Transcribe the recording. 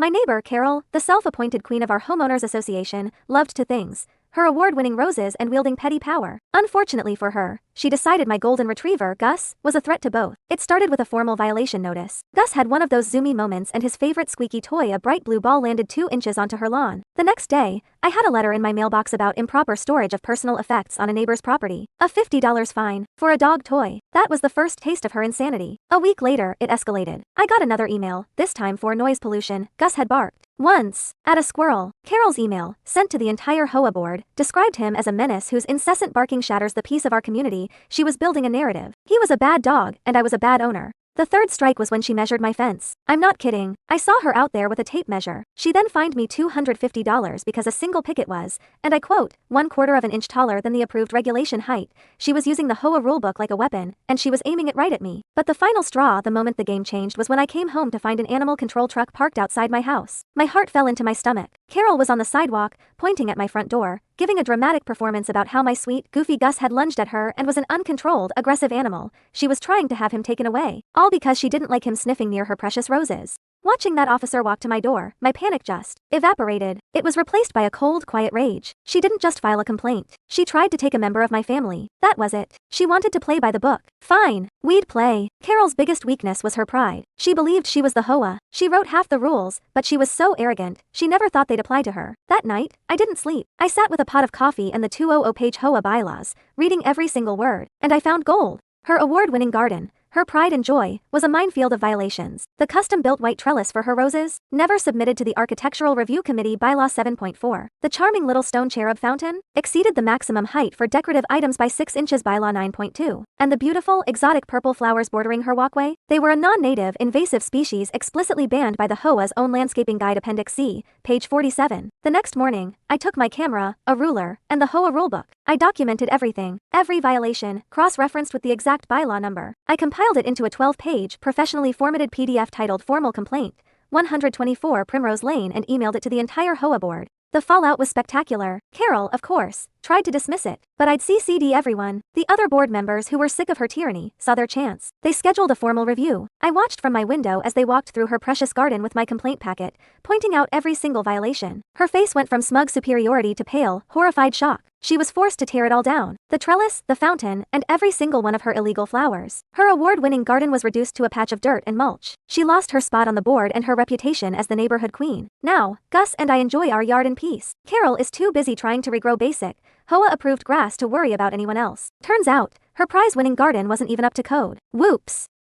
My neighbor, Carol, the self-appointed queen of our homeowners association, loved to things her award-winning roses and wielding petty power. Unfortunately for her, she decided my golden retriever, Gus, was a threat to both. It started with a formal violation notice. Gus had one of those zoomy moments and his favorite squeaky toy, a bright blue ball, landed 2 inches onto her lawn. The next day, I had a letter in my mailbox about improper storage of personal effects on a neighbor's property. A $50 fine for a dog toy. That was the first taste of her insanity. A week later, it escalated. I got another email, this time for noise pollution. Gus had barked once at a squirrel. Carol's email, sent to the entire HOA board, described him as a menace whose incessant barking shatters the peace of our community. She was building a narrative. He was a bad dog, and I was a bad owner. The third strike was when she measured my fence. I'm not kidding. I saw her out there with a tape measure. She then fined me $250 because a single picket was, and I quote, 1/4 of an inch taller than the approved regulation height. She was using the HOA rulebook like a weapon, and she was aiming it right at me. But the final straw, the moment the game changed, was when I came home to find an animal control truck parked outside my house. My heart fell into my stomach. Carol was on the sidewalk, pointing at my front door, giving a dramatic performance about how my sweet, goofy Gus had lunged at her and was an uncontrolled, aggressive animal. She was trying to have him taken away. All because she didn't like him sniffing near her precious roses. Watching that officer walk to my door, my panic just evaporated. It was replaced by a cold, quiet rage. She didn't just file a complaint. She tried to take a member of my family. That was it. She wanted to play by the book. Fine. We'd play. Carol's biggest weakness was her pride. She believed she was the HOA. She wrote half the rules, but she was so arrogant, she never thought they'd apply to her. That night, I didn't sleep. I sat with a pot of coffee and the 200-page HOA bylaws, reading every single word, and I found gold. Her award-winning garden, her pride and joy, was a minefield of violations. The custom-built white trellis for her roses, never submitted to the Architectural Review Committee. Bylaw 7.4. The charming little stone cherub fountain, exceeded the maximum height for decorative items by 6 inches. Bylaw 9.2. And the beautiful, exotic purple flowers bordering her walkway, they were a non-native, invasive species explicitly banned by the HOA's own Landscaping Guide Appendix C, page 47. The next morning, I took my camera, a ruler, and the HOA rulebook. I documented everything, every violation, cross-referenced with the exact bylaw number. I compiled it into a 12-page, professionally formatted PDF titled Formal Complaint, 124 Primrose Lane, and emailed it to the entire HOA board. The fallout was spectacular. Carol, of course, tried to dismiss it, but I'd CC'd everyone. The other board members who were sick of her tyranny saw their chance. They scheduled a formal review. I watched from my window as they walked through her precious garden with my complaint packet, pointing out every single violation. Her face went from smug superiority to pale, horrified shock. She was forced to tear it all down. The trellis, the fountain, and every single one of her illegal flowers. Her award-winning garden was reduced to a patch of dirt and mulch. She lost her spot on the board and her reputation as the neighborhood queen. Now, Gus and I enjoy our yard in peace. Carol is too busy trying to regrow basic, HOA-approved grass to worry about anyone else. Turns out, her prize-winning garden wasn't even up to code. Whoops!